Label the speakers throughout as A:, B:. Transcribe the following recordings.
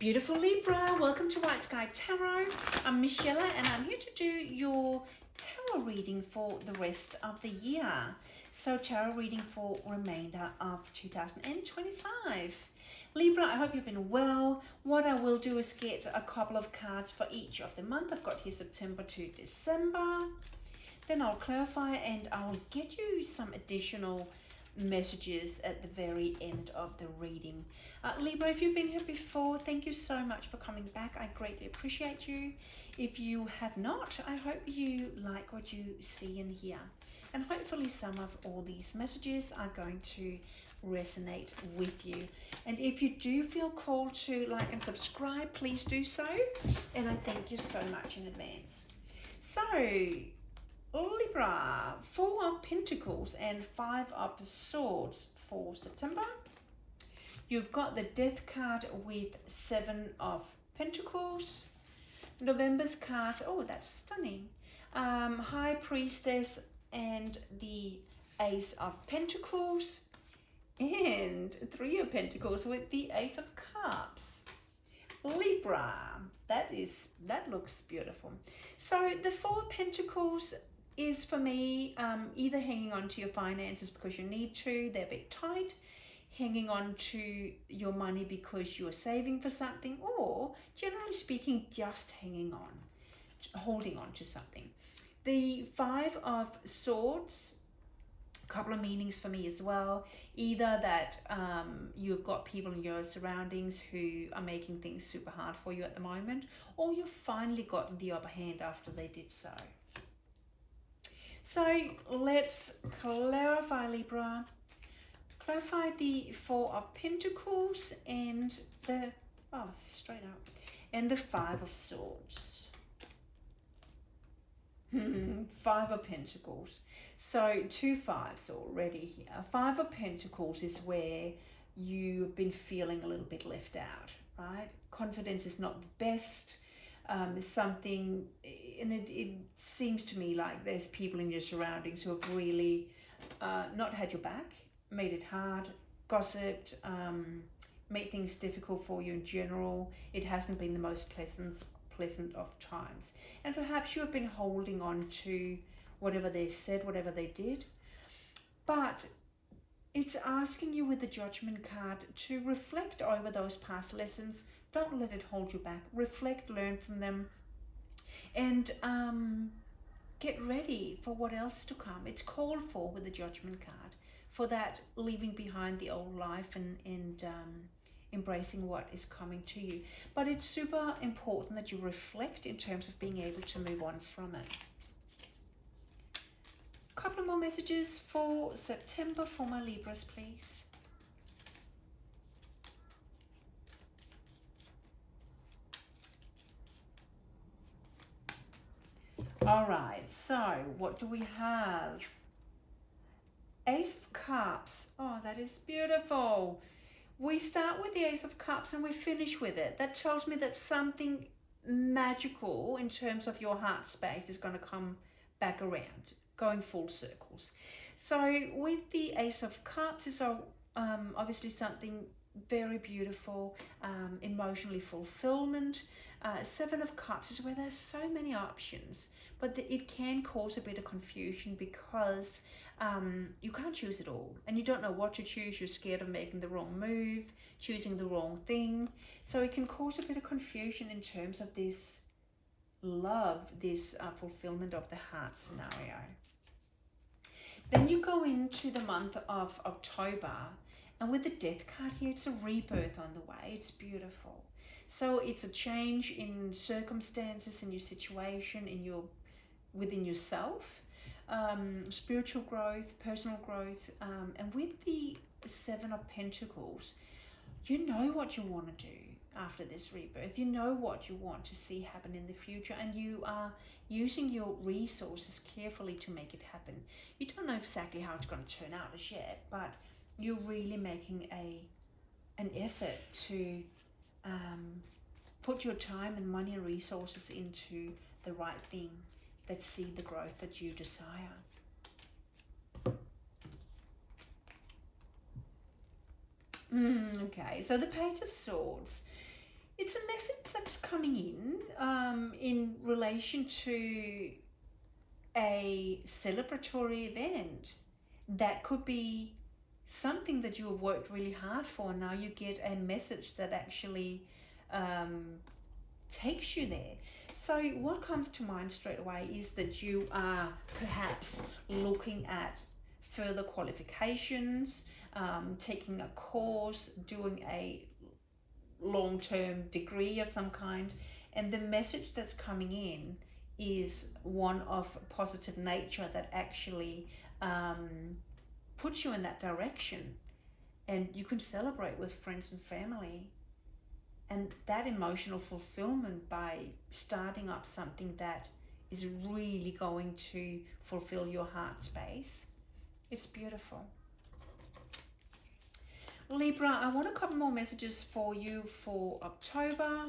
A: Beautiful Libra, welcome to White Sky Tarot. I'm Michelle and I'm here to do your tarot reading for the rest of the year. So tarot reading for remainder of 2025. Libra, I hope you've been well. What I will do is get a couple of cards for each of the month. I've got here September to December. Then I'll clarify and I'll get you some additional messages at the very end of the reading. Libra, if you've been here before, thank you so much for coming back. I greatly appreciate you. If you have not, I hope you like what you see and hear. And hopefully some of all these messages are going to resonate with you. And if you do feel called to like and subscribe, please do so. And I thank you so much in advance. So, Libra, 4 of Pentacles and 5 of Swords for September. You've got the Death card with 7 of Pentacles. November's cards, oh, that's stunning. High Priestess and the Ace of Pentacles. And 3 of Pentacles with the Ace of Cups. Libra, that looks beautiful. So the 4 of Pentacles is for me either hanging on to your finances because you need to, they're a bit tight, hanging on to your money because you're saving for something, or generally speaking, just hanging on, holding on to something. The 5 of Swords, a couple of meanings for me as well. Either that you've got people in your surroundings who are making things super hard for you at the moment, or you've finally gotten the upper hand after they did so. So let's clarify, Libra. Clarify the 4 of Pentacles and the, straight up, and the 5 of Swords. 5 of Pentacles. So 2 5s already here. 5 of Pentacles is where you've been feeling a little bit left out, right? Confidence is not the best. Something, and it seems to me like there's people in your surroundings who have really not had your back, made it hard, gossiped, made things difficult for you in general. It hasn't been the most pleasant of times. And perhaps you have been holding on to whatever they said, whatever they did. But it's asking you with the Judgment card to reflect over those past lessons. Don't let it hold you back. Reflect, learn from them, and get ready for what else to come. It's called for with the Judgment card, for that leaving behind the old life and embracing what is coming to you. But it's super important that you reflect in terms of being able to move on from it. A couple more messages for September for my Libras, please. All right, so what do we have? Ace of Cups. Oh, that is beautiful. We start with the Ace of Cups and we finish with it. That tells me that something magical in terms of your heart space is going to come back around, going full circles. So with the Ace of Cups is obviously something very beautiful, emotionally fulfillment. 7 of Cups is where there's so many options, but it can cause a bit of confusion because you can't choose it all and you don't know what to choose. You're scared of making the wrong move, choosing the wrong thing. So it can cause a bit of confusion in terms of this love, this fulfillment of the heart scenario. Then you go into the month of October, and with the Death card here, it's a rebirth on the way. It's beautiful. So it's a change in circumstances, in your situation, within yourself, spiritual growth, personal growth, and with the 7 of Pentacles, you know what you want to do after this rebirth. You know what you want to see happen in the future, and you are using your resources carefully to make it happen. You don't know exactly how it's going to turn out as yet, but you're really making an effort to put your time and money and resources into the right thing that see the growth that you desire. Okay, so the Page of Swords. It's an coming in relation to a celebratory event. That could be something that you have worked really hard for. Now you get a message that actually takes you there. So what comes to mind straight away is that you are perhaps looking at further qualifications, taking a course, doing a long-term degree of some kind, and the message that's coming in is one of positive nature that actually puts you in that direction, and you can celebrate with friends and family, and that emotional fulfillment by starting up something that is really going to fulfill your heart space. It's beautiful. Libra, I want a couple more messages for you for October.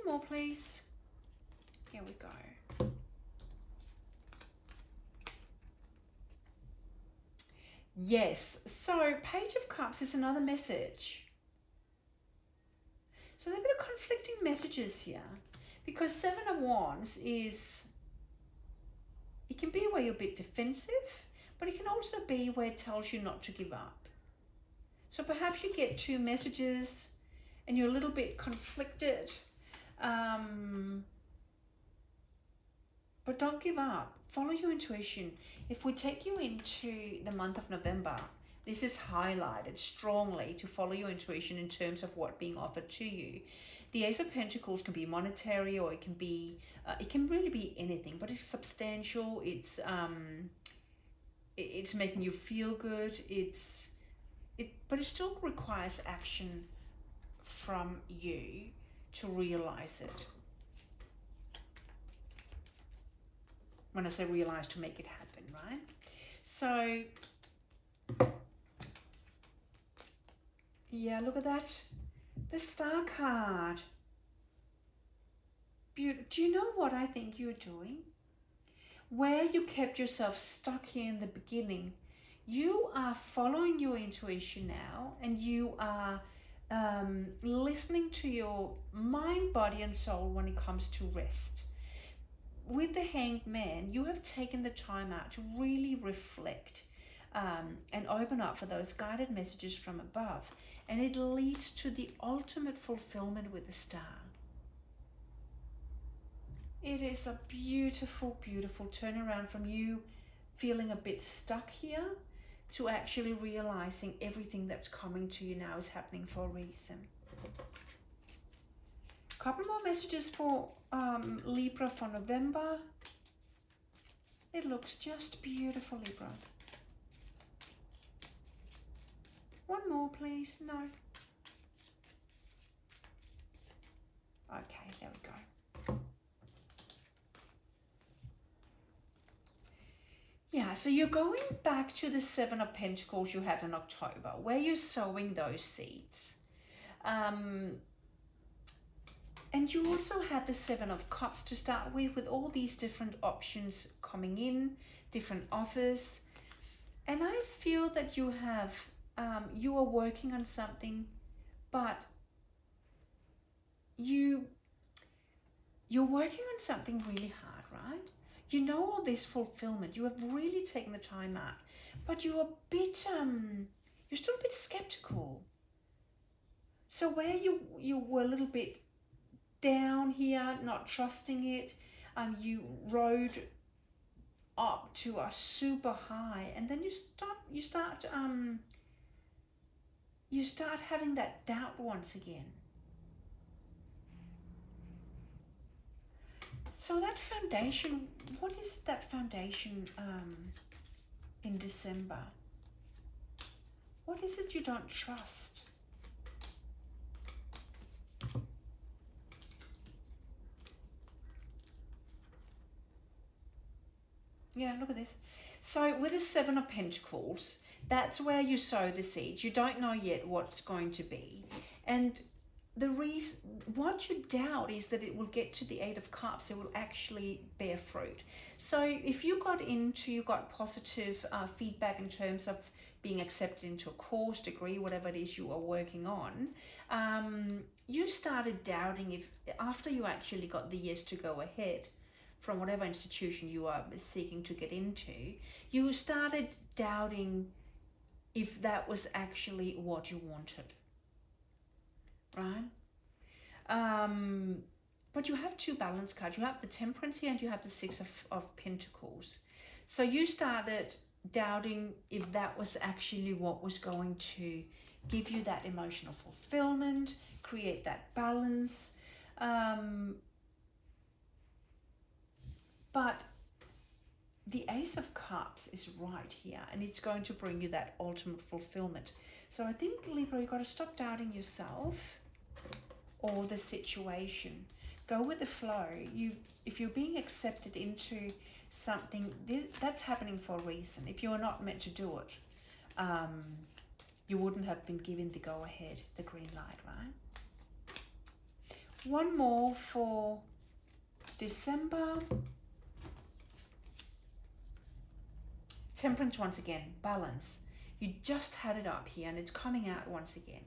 A: More, please. Here we go. Yes, so Page of Cups is another message. So there are a bit of conflicting messages here, because Seven of Wands is, it can be where you're a bit defensive, but it can also be where it tells you not to give up. So perhaps you get two messages and you're a little bit conflicted, but don't give up. Follow your intuition. If we take you into the month of November, this is highlighted strongly to follow your intuition in terms of what being offered to you. The Ace of Pentacles can be monetary, or it can be, it can really be anything, but it's substantial. It's making you feel good. But it still requires action from you to realize it. When I say realize, to make it happen, right? So, yeah, look at that. The Star card. Beautiful. Do you know what I think you're doing? Where you kept yourself stuck here in the beginning, you are following your intuition now, and you are listening to your mind, body, and soul when it comes to rest. With the Hanged Man, you have taken the time out to really reflect and open up for those guided messages from above. And it leads to the ultimate fulfillment with the Star. It is a beautiful, beautiful turnaround from you feeling a bit stuck here to actually realizing everything that's coming to you now is happening for a reason. A couple more messages for Libra for November. It looks just beautiful, Libra. One more, please. No. Okay, there we go. Yeah, so you're going back to the Seven of Pentacles you had in October, where you're sowing those seeds. And you also had the Seven of Cups to start with all these different options coming in, different offers. And I feel that you have, you are working on something, but you're working on something really hard, right? You know all this fulfillment. You have really taken the time out, but you're a bit, you're still a bit skeptical. So where you were a little bit down here, not trusting it, you rode up to a super high, and then you start having that doubt once again. So that foundation, what is that foundation in December? What is it you don't trust? Yeah, look at this. So with the Seven of Pentacles, that's where you sow the seeds. You don't know yet what it's going to be. And the reason, what you doubt is that it will get to the Eight of Cups. It will actually bear fruit. So if you got positive feedback in terms of being accepted into a course, degree, whatever it is you are working on, you started doubting if, after you actually got the yes to go ahead from whatever institution you are seeking to get into, you started doubting if that was actually what you wanted, right? But you have two balance cards. You have the Temperance here and you have the Six of Pentacles. So you started doubting if that was actually what was going to give you that emotional fulfillment, create that balance. But the Ace of Cups is right here, and it's going to bring you that ultimate fulfillment. So I think, Libra, you've got to stop doubting yourself or the situation. Go with the flow. If you're being accepted into something, that's happening for a reason. If you're not meant to do it, you wouldn't have been given the go-ahead, the green light, right? One more for December. Temperance once again, balance. You just had it up here and it's coming out once again.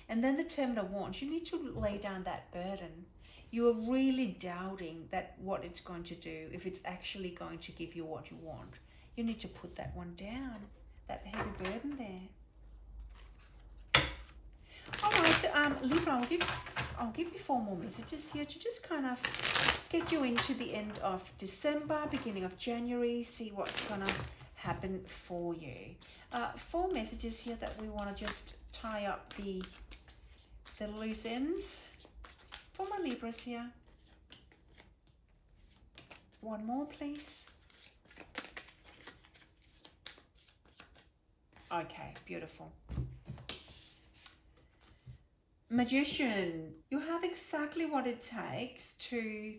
A: And then the Ten of Wands, you need to lay down that burden. You are really doubting that what it's going to do, if it's actually going to give you what you want. You need to put that one down, that heavy burden there. All right, Libra, I'll give you 4 more messages here to just kind of get you into the end of December, beginning of January, see what's gonna happen for you. 4 messages here that we want to just tie up the loose ends for my Libras here. One more, please. Okay, beautiful. Magician, you have exactly what it takes to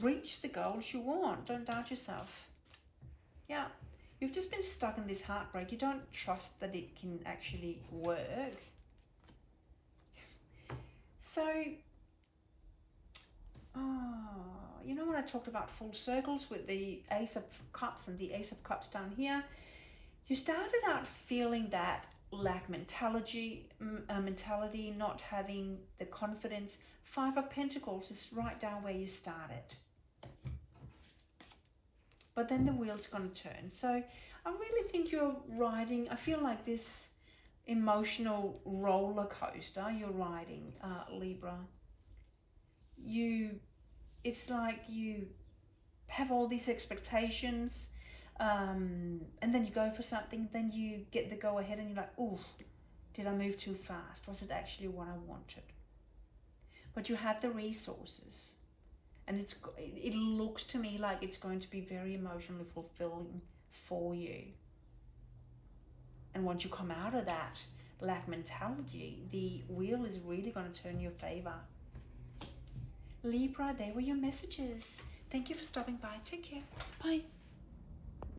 A: reach the goals you want. Don't doubt yourself. Yeah. You've just been stuck in this heartbreak. You don't trust that it can actually work. So, you know when I talked about full circles with the Ace of Cups and the Ace of Cups down here? You started out feeling that lack mentality, not having the confidence. 5 of Pentacles is right down where you started. But then the wheel's going to turn. So I really think you're riding, I feel like this emotional roller coaster you're riding, Libra. It's like you have all these expectations, and then you go for something, then you get the go ahead and you're like, ooh, did I move too fast? Was it actually what I wanted? But you had the resources. And it looks to me like it's going to be very emotionally fulfilling for you. And once you come out of that lack mentality, the wheel is really going to turn in your favor. Libra, they were your messages. Thank you for stopping by. Take care. Bye.